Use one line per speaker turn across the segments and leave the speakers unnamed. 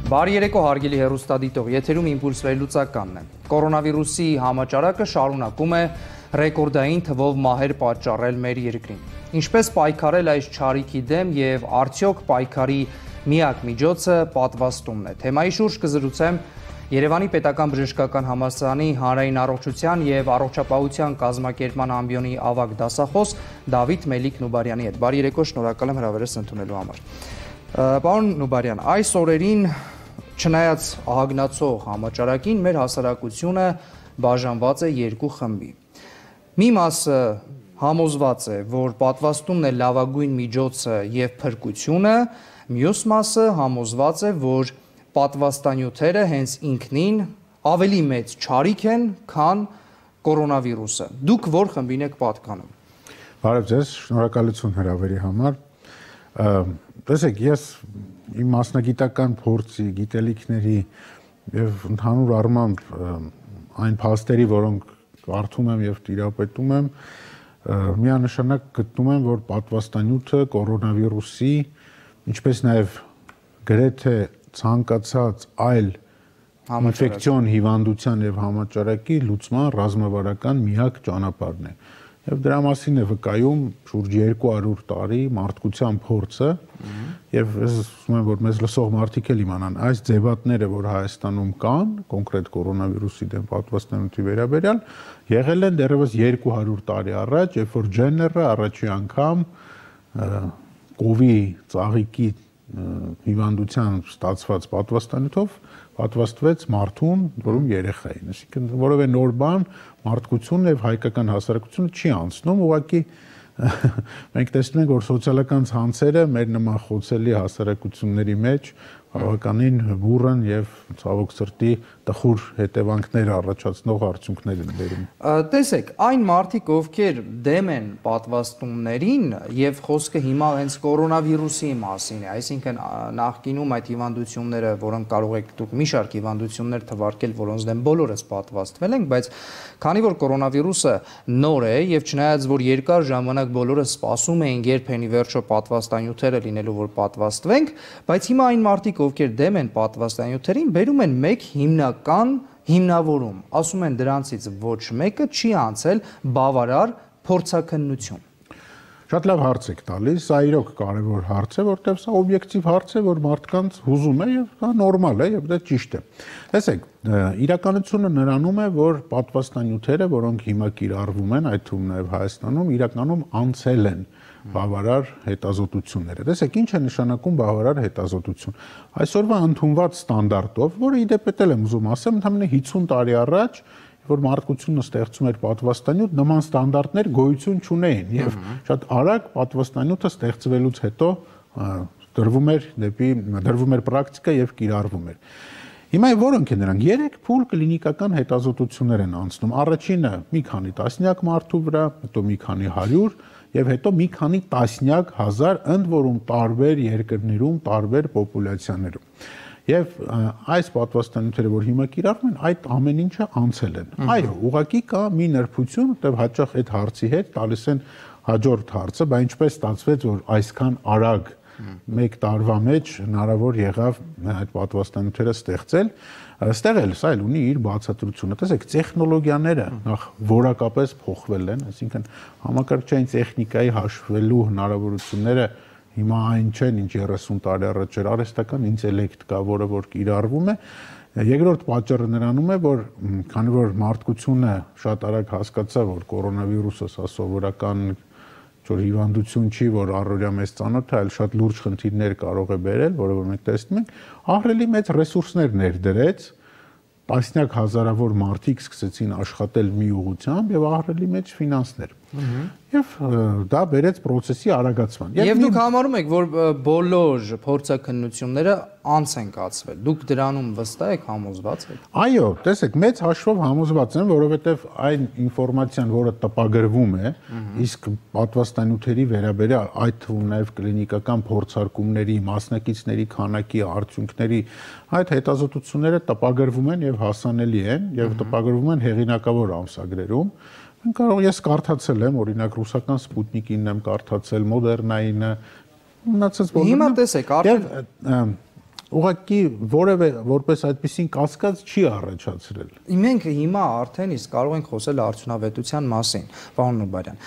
Բարի երեկո հարգելի հեռուստադիտող, եթերում իմպուլս վերլուծականն է։ Կորոնավիրուսի համաճարակը շարունակում է ռեկորդային թվով մահեր պատճառել մեր երկրին։ Ինչպես պայքարել այս չարիքի դեմ եւ արդյոք պայքարի միակ միջոցը պատվաստումն է։ Թեմայի շուրջ կզրուցեմ Երևանի պետական բժշկական համալսարանի հանրային առողջության եւ առողջապահության կազմակերպման ամբիոնի ավագ դասախոս Դավիթ Մելիք Նուբարյանի հետ։ Բարի երեկո, շնորհակալ եմ հրավերս ընդունելու համար։ Պարոն Նուբարյան, այս օրերին չնայած ահագնացող համաճարակին մեր հասարակությունը բաժանված է երկու խմբի։ Մի մասը համոզված է, որ պատվաստումն է լավագույն միջոցը եւ փրկությունը, մյուս մասը համոզված է, որ պատվաստանյութերը հենց ինքնին ավելի մեծ չարիք են, քան կորոնավիրուսը։ Դուք որ խմբին եք պատկանում։
Բարև ձեզ, շնորհակալություն հրավերի համար։ Տեսեք, ես իմ մասնագիտական փորձի, գիտելիքների եւ ընդհանուր առմամբ այն փաստերի, որոնք կարդում եմ եւ տիրապետում եմ, միանշանակ գտնում եմ, որ պատվաստանյութը կորոնավիրուսի, ինչպես նաեւ գրեթե ցանկացած այլ ինֆեկցիոն հիվանդության եւ համաճարակի լուծման ռազմավարական միակ ճանապարհն է։ Եվ դրա մասին է վկայում շուրջ 200 տարի մարդկության փորձը եւ ես ասում եմ, որ մեզ լսող մարդիկ էլ իմանան այս ձևատները, որ Հայաստանում կան, կոնկրետ կորոնավիրուսի դեմ պատվաստանյութի վերաբերյալ, եղել են դեռևս 200 տարի առաջ, երբ որ Ջենները առաջի անգամ կովի ծաղիկի հիվանդության ստացված պատվաստանյութով պատվաստվեց մարդուն, որում երեխա էին, այսինքն որևէ նոր բան մարդկությունը եւ հայկական հասարակությունը չի անցնում, ուղղակի մենք տեսնում ենք, որ սոցիալական ցանցերը մեր նման խոցելի հասարակությունների մեջ բավականին բուրըն եւ ցավոք սրտի տխուր հետևանքներ առաջացնող արդյունքներ են բերում։
Տեսեք, այն մարդիկ, ովքեր դեմ են պատվաստումներին եւ խոսքը հիմա հենց կորոնավիրուսի մասին է, այսինքն նախկինում այդ հիվանդությունները, որոնք կարող եք դուք մի շարք հիվանդություններ թվարկել, որոնց դեմ բոլորս պատվաստվել ենք, բայց քանի որ կորոնավիրուսը նոր է եւ չնայած որ երկար ժամանակ բոլորը սպասում էին երբ են ի վերջո պատվաստանյութերը լինելու որ պատվաստվենք, բայց հիմա այն մարդիկ, ովքեր դեմ են պատվաստանյութերին, բերում են մեկ հիմնական հիմնավորում, ասում են դրանցից ոչ մեկը չի անցել բավարար փորձաքննություն։
Շատ լավ հարց եք տալիս, սա իրոք կարևոր հարց է, որտեղ սա օբյեկտիվ հարց է, որ մարդկանց հուզում է եւ դա նորմալ է եւ դա ճիշտ է։ Տեսեք, իրականությունը նրանում է, որ պատվաստանյութերը, որոնք հիմա կիրառվում են, այդ թվում նաեւ Հայաստանում, իրականում անցել են բավարար հետազոտությունները։ Տեսեք, ինչ է նշանակում բավարար հետազոտություն։ Այսօրվա ընդունված ստանդարտով, որը իդեպ էլ եմ ուզում ասեմ, ընդամենը 50 տարի առաջ որ մարդկությունը ստեղծում էր պատվաստանյութ, նման ստանդարտներ գոյություն չունեին եւ շատ արագ պատվաստանյութը ստեղծվելուց հետո դրվում էր պրակտիկա եւ կիրառվում էր։ Հիմա որոնք են նրանք 3 փուլ կլինիկական հետազոտություններ են անցնում։ Առաջինը մի քանի տասնյակ մարդու վրա, հետո մի քանի 100 եւ հետո մի քանի տասնյակ հազար, ընդ որում տարբեր երկրներում, տարբեր պոպուլյացիաներում։ Եվ այս պատվաստանյութերը, որ հիմա կիրառվում են, այդ ամեն ինչը անցել են։ Այո, ուղղակի կա մի նրբություն, որտեղ հաճախ այդ հարցի հետ տալիս են հաջորդ հարցը, բայց ինչպես ստացվեց, որ այսքան արագ մեկ տարվա մեջ հնարավոր եղավ այդ պատվաստանյութերը ստեղծել, այստեղ էլ սա էլ ունի իր բացատրությունը։ Տեսեք, տեխնոլոգիաները նախ որակապես փոխվել են, այսինքն համակարգչային տեխնիկայի հաշվելու հնարավորությունները հիմա այն չեն, ինչ 30 տարի առաջ էր, արհեստական ինտելեկտ կա, որը որ կիրառվում է։ Երկրորդ պատճառը նրանում է, որ քանի որ մարդկությունը շատ արագ հասկացավ, որ կորոնավիրուսը սա սովորական հիվանդություն չի, որ առօրյա մեզ ծանոթ է, այլ շատ լուրջ խնդիրներ կարող է բերել, որը որ մենք տեսնում ենք, ահռելի մեծ ռեսուրսներ ներդրեց, տասնյակ հազարավոր մարդիկ սկսեցին աշխատել մի ուղղությամբ եւ ահռելի մեծ ֆինանսներ։ Եվ դա բերեց process-ի արագացման։
Եվ դուք համարում եք, որ բոլոր փորձաքննությունները անց են կացվել։ Դուք դրանում վստահ եք, համոզված եք։
Այո, տեսեք, մեծ հաշվով համոզված եմ, որովհետեւ այն ինֆորմացիան, որը տպագրվում է, իսկ պատվաստանյութերի վերաբերյալ այդ թվում նաեւ կլինիկական փորձարկումների, մասնակիցների քանակի, արդյունքների այդ հետազոտությունները տպագրվում են եւ հասանելի են եւ տպագրվում են հեղինակավոր ամսագրերում։ Ես կարդացել եմ, օրինակ ռուսական Սպուտնիկին եմ կարդացել, Մոդեռնայինը, մնացած բոլորը։
Հիմա տեսեք, արդեն
ուղղակի որևէ որպես այդպեսին կասկած չի առաջացրել։
Մենք հիմա արդեն իսկ կարող ենք խոսել արդյունավետության մասին, պարոն Նոբարյան։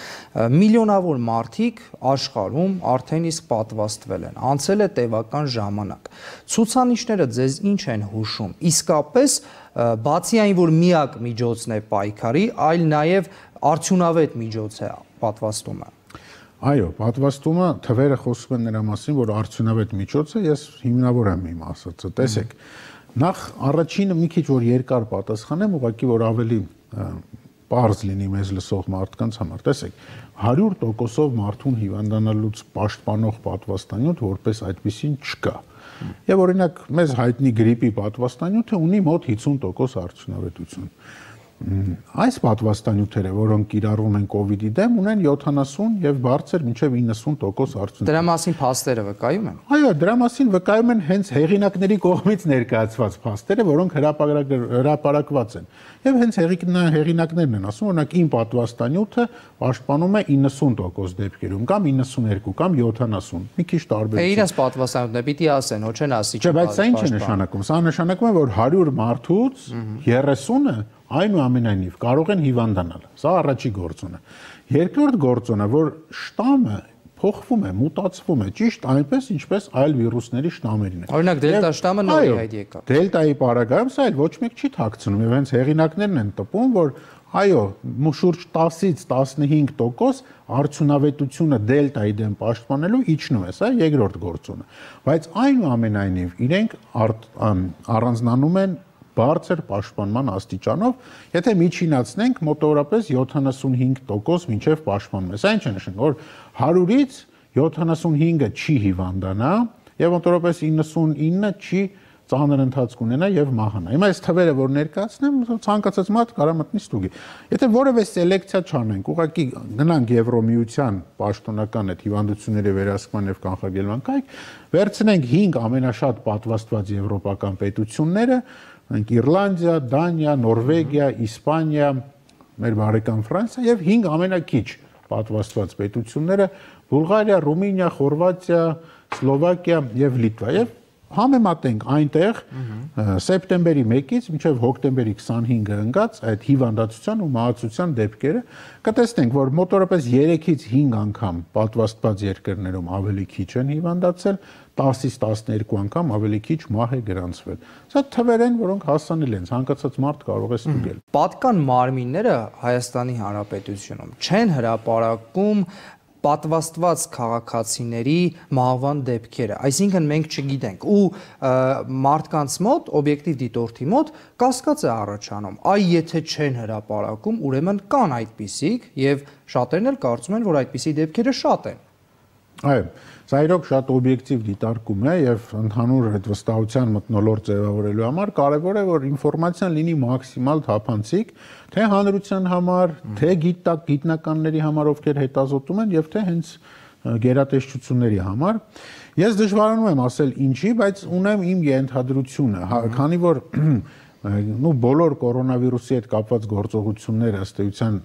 Միլիոնավոր մարդիկ աշխարհում արդեն իսկ պատվաստվել են, անցել է տևական ժամանակ։ Ցուցանիշները ձեզ ինչ են հուշում։ Իսկապես, բացի այն, որ միակ միջոցն է պայքարի, այլ նաև արդյունավետ միջոց է պատվաստումը։
Այո, պատվաստումը թվերը խոսում են նրա մասին, որ արդյունավետ միջոց է, ես հիմնավոր եմ իմ ասածը։ Տեսեք, նախ առաջինը մի քիչ որ երկար պատասխանեմ, ուղղակի որ ավելի պարզ լինի մեզ լսող մարդկանց համար։ Տեսեք, 100%-ով մարդուն հիվանդանալուց պաշտպանող պատվաստանյութ որպես այդպեսին չկա։ Եվ օրինակ մեզ հայտնի գրիպի պատվաստանյութը ունի մոտ 50% արդյունավետություն։ Այս պատվաստանյութերը, որոնք կիրառվում են COVID-ի դեմ, ունեն 70 եւ բարձր մինչեւ 90% արդյունավետ։
Դրա մասին փաստերը վկայում են։
Այո, դրա մասին վկայում են հենց հեղինակների կողմից ներկայացված փաստերը, որոնք հրապարակված են։ Եվ հենց հեղինակներն են ասում, օրինակ իմ պատվաստանյութը պաշտպանում է 90% դեպքերում կամ 92 կամ 70։ Մի քիչ տարբերություն։
Իրաց պատվաստանյութն է, պիտի ասեն, ոչ են ասի։
Չէ, բայց սա ինչ է նշանակում։ Սա նշանակում է, որ 100 մարդուց 30-ը այնուամենայնիվ կարող են հիվանդանալ։ Սա առաջի գործոնը։ Երկրորդ գործոնը, որ շտամը փոխվում է, մուտացվում է, ճիշտ այնպես, ինչպես այլ վիրուսների շտամերին է։
Օրինակ դելտա շտամը նորի հայտ եկավ։
Դելտայի պարագայում սա այլ ոչ մեկ չի թաքցնում, եւ հենց հեղինակներն են տպում, որ այո, շուրջ 10-ից 15% արդյունավետությունը դելտայի դեմ պաշտպանելու իջնում է, սա երկրորդ գործոնը։ Բայց այնուամենայնիվ իրենք առանձնանում են բարձր պաշտպանման աստիճանով, եթե միջինացնենք մոտավորապես 75% մինչև պաշտպանում է։ Սա ինչ է նշանակում, որ 100-ից 75-ը չի հիվանդանա եւ մոտավորապես 99-ը չի ծանր ընթացք ունենա եւ մահանա։ Հիմա այս թվերը որ ներկայացնեմ, ցանկացած մարդ կարող մտնի ստուգի։ Եթե որևէ սելեկցիա չանենք, ուղղակի գնանք Եվրոմիության պաշտոնական այդ հիվանդությունների վերահսկման եւ կանխարգելման կայք, վերցնենք 5 ամենաշատ պատվաստված եվրոպական պետությունները, Իռլանդիա, Դանիա, Նորվեգիա, Իսպանիա, մեր բարեկամ Ֆրանսիա եւ 5 ամենակիչ պատվաստված պետությունները՝ Բուլղարիա, Ռումինիա, Խորվաթիա, Սլովակիա եւ Լիտվա։ Եվ համեմատենք այնտեղ սեպտեմբերի 1-ից մինչև հոկտեմբերի 25-ը ընկած այդ հիվանդացության ու մահացության դեպքերը, կտեսնենք, որ մոտավորապես 3-ից 5 անգամ պատվաստված երկրներում ավելի քիչ են հիվանդացել, 10-ից 12 անգամ ավելի քիչ մահ է գրանցվել։ Սա թվեր են, որոնք հասանելի են, ցանկացած մարդ կարող է ստուգել։
Պատկան մարմինները Հայաստանի Հանրապետությունում չեն հրապարակում պատվաստված քաղաքացիների մահվան դեպքերը, այսինքն մենք չգիտենք ու մարդկանց մոտ, օբյեկտիվ դիտորդի մոտ կասկած է առաջանում, այ եթե չեն հրապարակում, ուրեմն կան այդպիսիք եւ շատերն էլ կարծում են, որ այդպիսի դեպքերը շատ են։
Այո, սա իրոք շատ օբյեկտիվ դիտարկում է եւ ընդհանուր այդ վստահության մթնոլորտ ձևավորելու համար կարեւոր է, որ ինֆորմացիան լինի մաքսիմալ թափանցիկ, թե հանրության համար, թե գիտնականների համար, ովքեր հետազոտում են եւ թե հենց գերատեսչությունների համար։ Ես դժվարանում եմ ասել ինչի, բայց ունեմ իմ ենթադրությունը, քանի որ բոլոր կորոնավիրուսի հետ կապված գործողությունները ըստ էության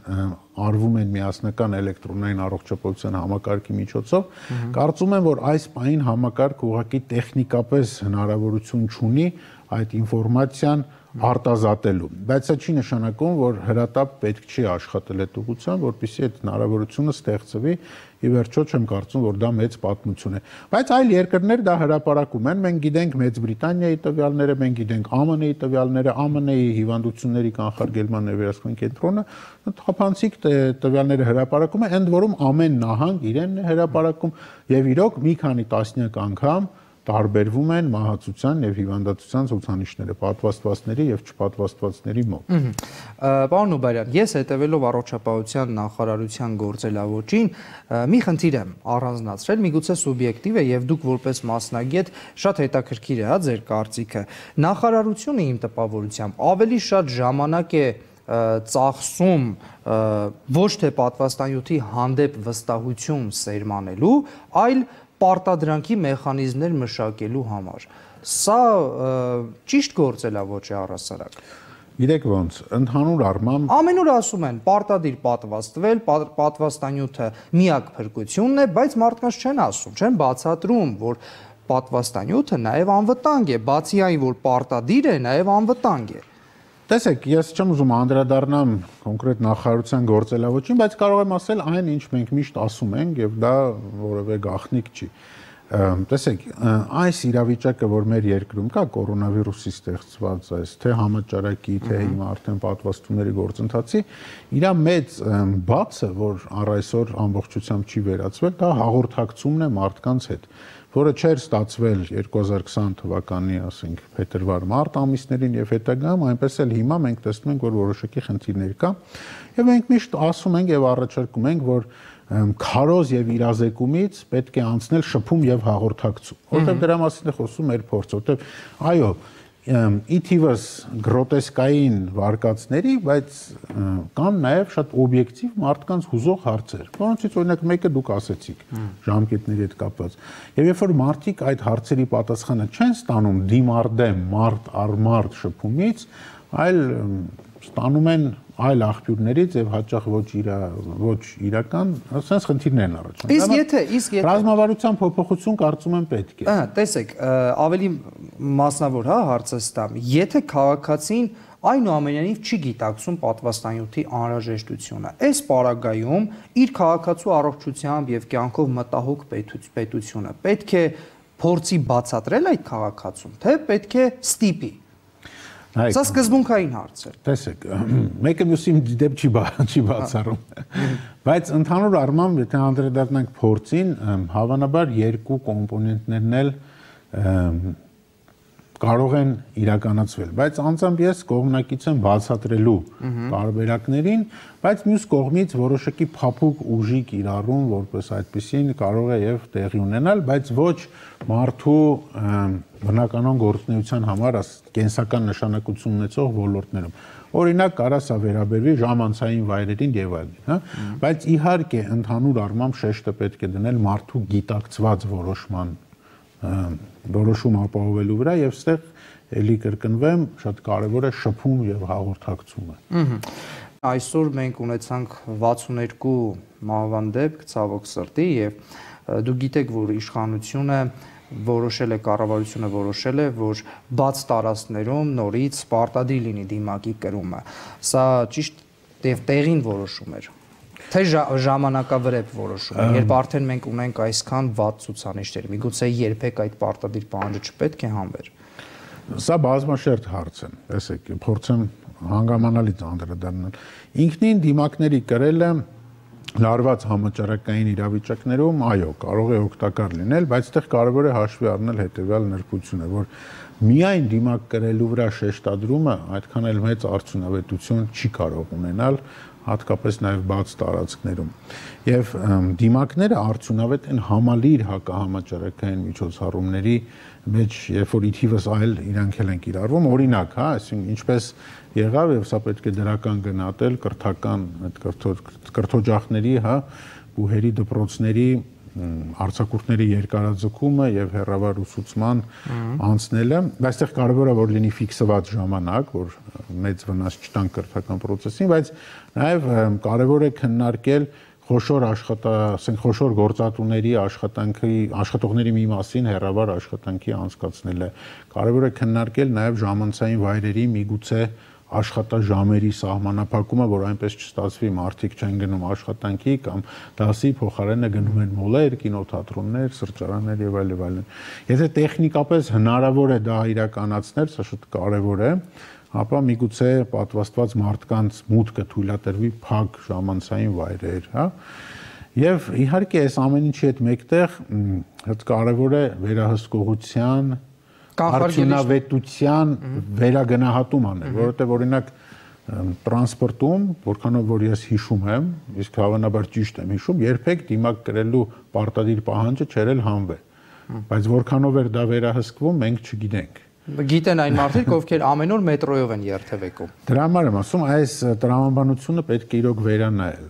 արվում են միասնական էլեկտրոնային առողջապահության համակարգի միջոցով, կարծում եմ, որ այս պահին համակարգը ուղղակի տեխնիկապես հնարավորություն չունի այդ ինֆորմացիան արտազատելու, բայց սա չի նշանակում, որ հրատապ պետք չի աշխատել այդ ուղղությամբ, որպեսզի այդ հնարավորությունը ստեղծվի, ի վերջո չեմ կարծում, որ դա մեծ պատմություն է, բայց այլ երկրներ դա հրապարակում են, մենք գիտենք Մեծ Բրիտանիայի տվյալները, մենք գիտենք ԱՄՆ-ի տվյալները, ԱՄՆ-ի հիվանդությունների կանխարգելման եւ վերահսկման կենտրոնը թափանցիկ տվյալները հրապարակում է, ընդ որում ամեն նահանգ իրենն է հրապարակում եւ իրոք մի քանի տասնյակ անգամ տարբերվում են մահացության եւ հիվանդացության ցուցանիշները պատվաստվածների եւ չպատվաստվածների մոտ։
Պարոն Նոբարյան, ես հետևելով առողջապահության նախարարության գործելավոճին մի խնդիր եմ առանձնացրել, միգուցե սուբյեկտիվ է եւ դուք որպես մասնագետ շատ հետաքրքիր է, հա, ձեր կարծիքը։ Նախարարությունը իմ տպավորությամբ ավելի շատ ժամանակ է ծախսում ոչ թե պատվաստանյութի հանդեպ վստահություն սերմանելու, այլ պարտադրանքի մեխանիզմներ մշակելու համար։ Սա ճիշտ գործելավոճ է առհասարակ։
Գիտեք ոնց, ընդհանուր առմամբ
ամենուր ասում են պարտադիր պատվաստվել, պատվաստանյութը միակ փրկությունն է, բայց մարդկանց չեն ասում, չեն բացատրում, որ պատվաստանյութը նաև անվտանգ է, բացի այն, որ պարտադիր է, նաև անվտանգ է։
Տեսեք, ես չեմ ուզում անդրադառնամ կոնկրետ նախարարության գործելավոճին, բայց կարող եմ ասել այն, ինչ մենք միշտ ասում ենք, եւ դա որևէ գաղտնիք չի։ Տեսեք, այս իրավիճակը, որ մեր երկրում կա կորոնավիրուսի ստեղծված այս թե համաճարակի, թե հիմա արդեն պատվաստումների գործընթացի, իր մեծ բացը, որ առ այսօր ամբողջությամբ չի վերացվել, դա հաղորդակցումն է մարդկանց հետ, որը չէր ստացվել 2020 թվականի, ասենք, փետրվար-մարտ ամիսներին եւ հետագայում, այնպես էլ հիմա մենք տեսնում ենք, որ որոշակի խնդիրներ կա, եւ մենք միշտ ասում ենք եւ առաջարկում ենք, որ քարոզ եւ իրազեկումից պետք է անցնել շփում եւ հաղորդակցում, որտեղ դրա մասին է խոսում մեր փորձը, որտեղ այո, ի թիվս գրոտեսկային վարկածների, բայց կան նաև շատ օբյեկտիվ մարդկանց հուզող հարցեր, որոնցից օրինակ մեկը դուք ասեցիք ժամկետների հետ կապված։ Եվ երբ որ մարդիկ այդ հարցերի պատասխանը չեն ստանում դիմարդեմ, մարդ առ մարդ շփումից, այլ ստանում են այլ աղբյուրներից եւ հաճախ ոչ իրական, ասես խնդիրներ են առաջանում։
Իսկ եթե
ռազմավարության փոփոխություն կարծում եմ պետք է։
Տեսեք, ավելի մասնավոր, հարցս տամ։ Եթե քաղաքացին այնուամենայնիվ չի գիտակցում պատվաստանյութի անհրաժեշտությունը, այս պարագայում իր քաղաքացու առողջությամբ եւ կյանքով մտահոգ պետությունը պետք է փորձի բացատրել այդ քաղաքացուն, թե պետք է ստիպի։ Սա սկզբունքային հարց է։
Տեսեք, մեկը մյուսին դեպ չի բացառում։ Բայց ընդհանուր առմամբ, եթե անդրադառնանք փորձին, հավանաբար երկու կոմպոնենտներն էլ կարող են իրականացվել, բայց անձամբ ես կողմնակից եմ բացատրելու տարբերակներին, բայց մյուս կողմից որոշակի փափուկ ուժի կիրառում, որպես այդպեսին կարող է եւ տեղի ունենալ, բայց ոչ մարդու բնականon գործունեության համար կենսական նշանակություն ունեցող ոլորտներում։ Օրինակ, կարա սա վերաբերվի ժամանցային վայրերին եւ այլն, հա, բայց իհարկե ընդհանուր առմամբ շեշտը պետք է դնել մարդու գիտակցված որոշում ապահովելու վրա եւ այստեղ էլի կրկնվեմ, շատ կարեւոր է շփում եւ հաղորդակցումը։
Այսօր մենք ունեցանք 62 մահվան դեպք, ցավոք սրտի, եւ դուք գիտեք, որ իշխանությունը որոշել է, կառավարությունը որոշել է, որ բաց տարածքներում նորից պարտադիր լինի դիմակի կրումը։ Սա ճիշտ եւ տեղին որոշում էր։ Թե ժամանակավրեպ որոշում է, երբ արդեն մենք ունենք այսքան վատ ցուցանիշներ, միգուցե երբեք այդ պարտադիր պահանջը չպետք է հանվեր։
Սա բազմաշերտ հարց է, տեսեք, փորձեմ հանգամանալից անդրադառնալ։ Ինքնին դիմակների կրելը լարված համաճարակային իրավիճակներում, այո, կարող է օգտակար լինել, բայց այդտեղ կարևոր է հաշվի առնել հետեւյալ նրբությունը, որ միայն դիմակ կրելու վրա շեշտադրումը այդքան էլ մեծ արդյունավետություն չի կարող ունենալ, հատկապես նաև բաց տարածքներում։ Եվ դիմակները արդյունավետ են համալիր հակահամաճարակային միջոցառումների մեջ, երբ որ ի թիվս այլ իրանք էլ են կիրառվում, օրինակ, հա, այսինքն ինչպես եղավ եւ սա պետք է դրական գնահատել կրթական այդ կրթօջախների, հա, բուհերի դպրոցների արձակուրդների երկարաձգումը եւ հեռավար ուսուցման անցնելը, այստեղ կարևոր է որ լինի ֆիքսված ժամանակ, որ մեծ վնաս չտան կրթական process-ին, բայց նաեւ կարևոր է քննարկել խոշոր խոշոր գործատուների աշխատողների մի մասին հեռավար աշխատանքի անցկացնելը։ Կարևոր է քննարկել նաեւ ժամանցային վայրերի միգուցե աշխատաժամերի սահմանափակումը, որ այնպես չստացվի մարդիկ չեն գնում աշխատանքի կամ դասի փոխարենը գնում են մոլեր, կինոթատրոններ, սրճարաններ եւ այլն։ Եթե տեխնիկապես հնարավոր է դա իրականացնել, սա շատ կարեւոր է, ապա միգուցե պատվաստված մարդկանց մուտքը թույլատրվի փակ ժամանցային վայրեր, հա։ Եվ իհարկե այս ամեն ինչի հետ մեկտեղ շատ կարեւոր է վերահսկողության արդյունավետության վերագնահատում անել, որովհետև օրինակ տրանսպորտում, որքանով որ ես հիշում եմ, իսկ հավանաբար ճիշտ եմ հիշում, երբեք դիմակ կրելու պարտադիր պահանջը չէր հանվել, բայց որքանով էր դա վերահսկվում, մենք չգիտենք։
Գիտեն այն մարդիկ, ովքեր ամեն օր մետրոյով են երթևեկում։
Դրա համար եմ ասում, այս տրամաբանությունը պետք է իրոք վերանայել,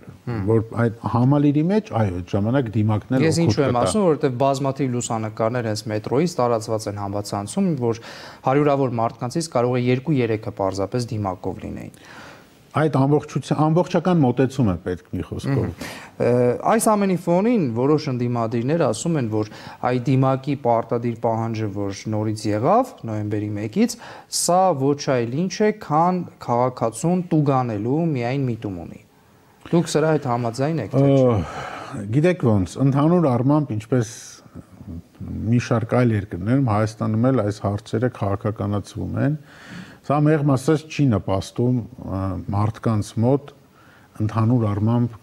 որ այդ համալիրի մեջ, այո, այդ ժամանակ դիմակներ
Ես ինչու եմ ասում, որովհետև բազմաթիվ լուսանկարներ հենց մետրոյից տարածված են համացանցում, որ հարյուրավոր մարդկանցից կարող է 2-3-ը պարզապես դիմակով լինեին։
Այդ ամբողջական մոտեցում է պետք մի խոսքով։
Այս ամենի ֆոնին որոշ ընդդիմադիրներ ասում են, որ այդ դիմակի պարտադիր պահանջը, որ նորից եղավ նոյեմբերի 1-ից, սա ոչ այլ ինչ է, քան քաղաքացուն տուգանելու միայն միտում ունի։ Դուք սրա հետ համաձայն եք, թե չէ։
Գիտեք ոնց, ընդհանուր առմամբ ինչպես մի շարք այլ երկրներում Հայաստանում էլ այս հարցերը քաղաքականացվում են։ Սա մեղմ ասած չի նպաստում մարդկանց մոտ ընդհանուր առմամբ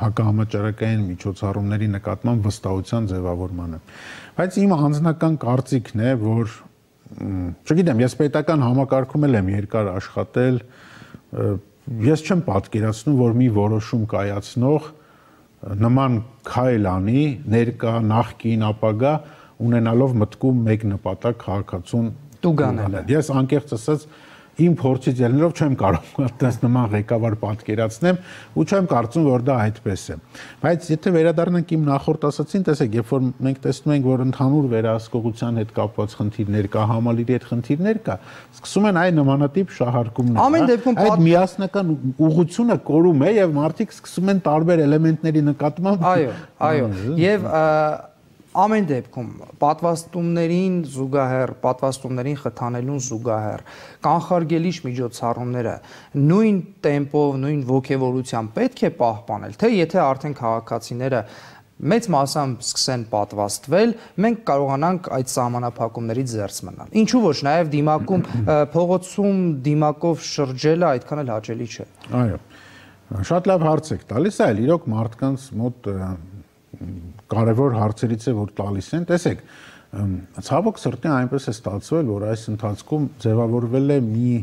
հակահամաճարակային միջոցառումների նկատմամբ վստահության ձևավորմանը։ Բայց իմ անձնական կարծիքն է, որ չգիտեմ, ես պետական համակարգում եմ երկար աշխատել, ես չեմ պատկերացնում, որ մի որոշում կայացնող նման քայլ անի ներկա, նախկին, ապագա ունենալով մտքում մեկ նպատակ քաղաքացուն
տուգանել։
Ես անկեղծ ասած իմ փորձից ելնելով չեմ կարող այդպես նման ղեկավար պատկերացնեմ ու չեմ կարծում, որ դա այդպես է։ Բայց եթե վերադառնանք իմ նախորդ ասացին, տեսեք, երբ որ մենք տեսնում ենք, որ ընդհանուր վերահսկողության հետ կապված խնդիրներ կա, համալիրի հետ խնդիրներ կա, սկսում են այ նմանատիպ շահարկումներ։
Ամեն դեպքում
այդ միասնական ուղղությունը կորում է եւ մարդիկ սկսում են տարբեր էլեմենտների նկատմամբ
Այո, եւ ամեն դեպքում պատվաստումներին զուգահեռ, պատվաստումներին խթանելուն զուգահեռ կանխարգելիչ միջոցառումները նույն տեմպով, նույն ոգևորությամբ պետք է պահպանել, թե եթե արդեն քաղաքացիները մեծ մասամբ սկսեն պատվաստվել, մենք կարողանանք այդ սահմանափակումներից զերծ մնալ։ Ինչու ոչ, նաև դիմակում փողոցում դիմակով շրջելը այդքան էլ հաճելի չէ։
Այո։ Շատ լավ հարց եք տալիս, այլ իրոք մարդկանց մոտ կարևոր հարցերից է, որ տալիս են, տեսեք, ցավոք սրտի այնպես է ստացվել, որ այս ընթացքում ձևավորվել է մի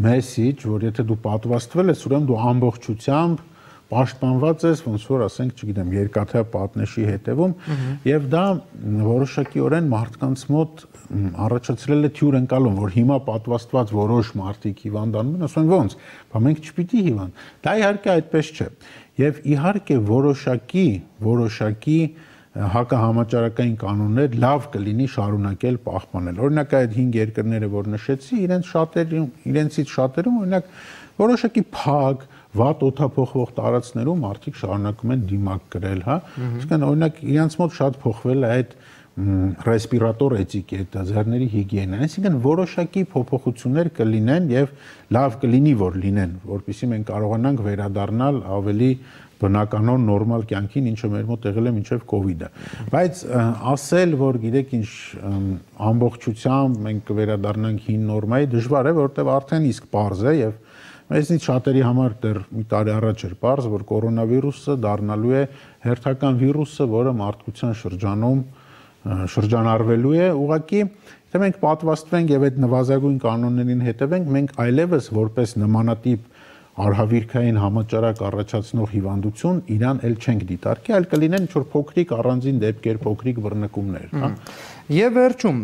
մեսեջ, որ եթե դու պատվաստվել ես, ուրեմն դու ամբողջությամբ պաշտպանված ես, ոնց որ ասենք, չգիտեմ, երկաթյա պատնեշի հետևում, եւ դա որոշակիորեն մարդկանց մոտ առաջացրել է թյուր ընկալում, որ հիմա պատվաստված որոշ մարդիկ հիվանդանում են, ասում են ոնց, բա մենք չպիտի հիվանդ։ Դա իհարկե այդպես չէ։ Եվ իհարկե որոշակի հակահամաճարակային կանոններ լավ կլինի շարունակել պահպանել։ Օրինակ այդ 5 երկրները, որ նշեցի, իրենցից շատերում օրինակ որոշակի փակ, վատ օդափոխվող տարածքներում մարդիկ շարունակում են դիմակ կրել, հա։ Իսկական օրինակ իրանց մոտ շատ փոխվել է այդ ռեսպիրատոր էտիկետը, ձեռների հիգիենան, այսինքն որոշակի փոփոխություններ կլինեն եւ լավ կլինի, որ լինեն, որպեսզի մենք կարողանանք վերադառնալ ավելի բնականon նորմալ կյանքին, ինչը մեր մոտ եղել է մինչև կոവിഡ്ը։ Բայց ասել, որ գիտեք ինչ ամբողջությամբ մենք կվերադառնանք հին նորմայի, դժվար է, որովհետեւ արդեն իսկ պարզ է եւ մեզնից շատերի համար դեռ մի տարի առաջ էր պարզ, որ կորոնավիրուսը դառնալու է հերթական վիրուսը, որը մարդկության շրջանում շրջանառվելու է, ուղղակի եթե մենք պատվաստվենք եւ այդ նվազագույն կանոններին հետևենք, մենք այլևս որպես նմանատիպ արհավիրքային համաճարակ առաջացնող հիվանդություն իրան էլ չենք դիտարկի, այլ կլինեն ինչ-որ փոքրիկ առանձին դեպքեր, փոքրիկ բռնկումներ, հա։
Եվ վերջում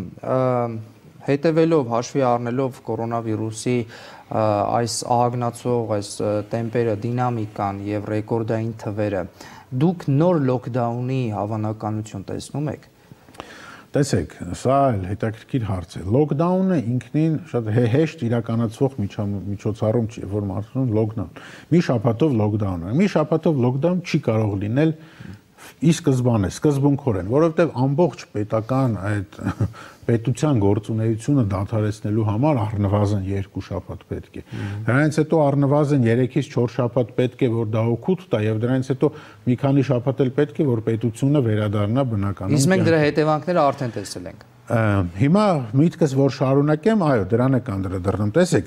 հետևելով, հաշվի առնելով կորոնավիրուսի այս ահագնացող, այս տեմպերը, դինամիկան եւ ռեկորդային թվերը, դուք նոր լոկդաունի հավանականություն տեսնում եք։
Տեսեք, սա էլ հետաքրքիր հարց է։ Լոկդաունը ինքնին շատ հեշտ իրականացվող միջոցառում չի, որ մարդուն լոկդաուն։ Մի շաբաթով լոկդաուն է։ Մի շաբաթով լոկդաուն չի կարող լինել ի սկզբանե, սկզբունքորեն, որովհետև ամբողջ պետական այդ պետության գործունեությունը դադարեցնելու համար առնվազն 2 շաբաթ պետք է։ Դրանից հետո առնվազն 3-ից 4 շաբաթ պետք է, որ դա օգուտ տա, եւ դրանից հետո մի քանի շաբաթ էլ պետք է, որ պետությունը վերադառնա բնականոն։
Իսկ մենք դրա հետևանքները արդեն տեսել ենք։
Հիմա միտքս որ շարունակեմ, այո, դրան է կանդրադառնում։ Տեսեք,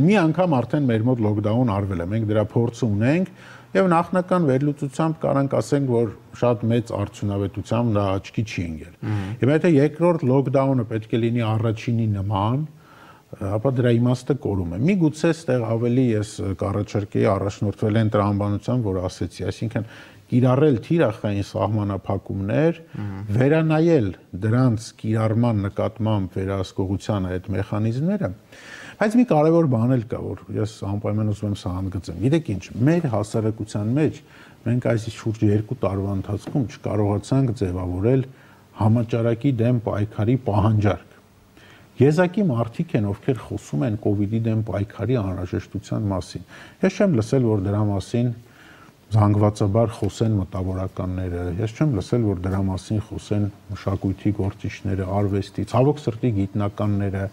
մի անգամ արդեն մեր մոտ լոկդաուն արվել է, մենք դրա փորձը ունենք եւ նախնական վերլուծությամբ կարանք ասենք, որ շատ մեծ արդյունավետությամբ դա աչքի չի ընկել։ Եվ եթե երկրորդ լոկդաունը պետք է լինի առաջինի նման, ապա դրա իմաստը կորում է։ Միգուցե ստեղ ավելի ես կառաջարկեի առաջնորդվել են տրամաբանությամբ, որ ասեցի, այսինքն կիրառել թիրախային սահմանափակումներ, վերանայել դրանց կիրառման նկատմամբ վերահսկողության այդ մեխանիզմները, բայց մի կարևոր բան էլ կա, որ ես անպայման ուզում եմ սա ընդգծեմ։ Գիտեք ինչ, մեր հասարակության մեջ մենք այս շուրջ 2 տարվա ընթացքում չկարողացանք ձևավորել համաճարակի դեմ պայքարի պահանջարկ։ Եզակի մարդիկ են, ովքեր խոսում են COVID-ի դեմ պայքարի անհրաժեշտության մասին։ Ես չեմ լսել, որ դրա մասին զանգվածաբար խոսեն մտավորականները, ես չեմ լսել, որ դրա մասին խոսեն մշակույթի գործիչները, արվեստի, ցավոք սրտի գիտնականները,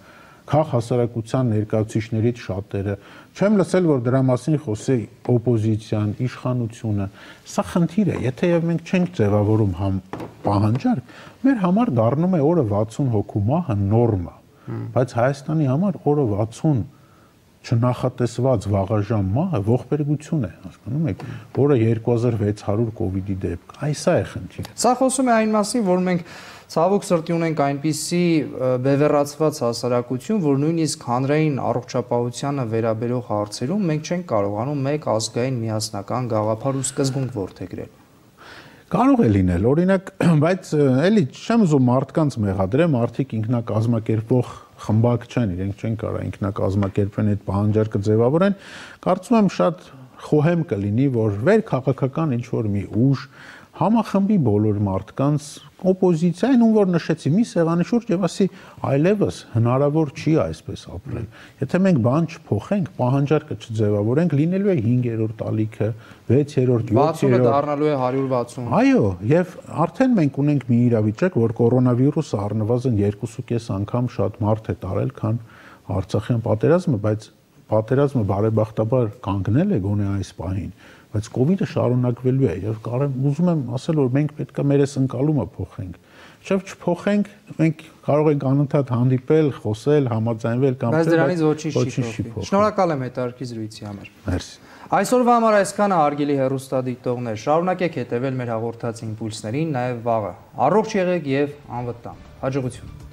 քաղաքասարակության ներկայացուցիչներից շատերը, չեմ լսել, որ դրա մասին խոսի օպոզիցիան, իշխանությունը։ Սա խնդիր է, եթե եւ մենք չենք ձևավորում պահանջարկ, մեր համար դառնում է օրը 60 հոգու մահը նորմա, բայց Հայաստանի համար օրը 60 չնախատեսված վաղաժամ մահը ողբերգություն է, հասկանում եք, որը 2600 COVID-ի դեպք։ Այս է խնդիրը։
Սա խոսում է այն մասին, որ մենք ցավոք սրտի ունենք այնպիսի բևեռացված հասարակություն, որ նույնիսկ հանրային առողջապահությանը վերաբերող հարցերում մենք չենք կարողանում մեկ ազգային միասնական գաղափար ու սկզբունք որդեգրել։
Կարող է լինել, օրինակ, բայց էլի չեմ ուզում մարդկանց մեղադրեմ, մարդիկ ինքնակազմակերպող խմբակ չեն, իրենք չեն կարող ինքնակազմակերպեն այդ պահանջարկը ձևավորեն, կարծում եմ շատ խոհեմ կլինի, որ վեր քաղաքական ինչ-որ մի ուժ համախմբի բոլոր մարդկանց օպոզիցիային, ում որ նշեցի, մի սեղանի շուրջ եւ ասի այլևս հնարավոր չի այսպես ապրել։ Եթե մենք բան չփոխենք, պահանջարկը չձևավորենք, լինելու է 5-րդ ալիքը, 6-րդ,
60-ը դառնալու է 160։
Այո, եւ արդեն մենք ունենք մի իրավիճակ, որ կորոնավիրուսը առնվազն 2.5 անգամ շատ մարդ է տարել, քան Արցախյան պատերազմը, բայց պատերազմը բարեբախտաբար կանգնել է գոնե այս պահին, բայց COVID-ը շարունակվելու է եւ ուզում եմ ասել, որ մենք պետք է մեր այս ընկալումը փոխենք։ Շեվ չփոխենք, մենք կարող ենք անընդհատ հանդիպել, խոսել, համաձայնվել կամ
բայց դրանից ոչինչ չի փոխվի։ Շնորհակալ եմ հետաքրքիր զրույցի համար։
Մերսի։
Այսօրվա համար այսքանը, հարգելի հեռուստադիտողներ, շարունակեք հետևել մեր հաղորդած իմպուլսներին, նաև վաղը։ Առողջ եղեք եւ անվտանգ։ Հաջողություն։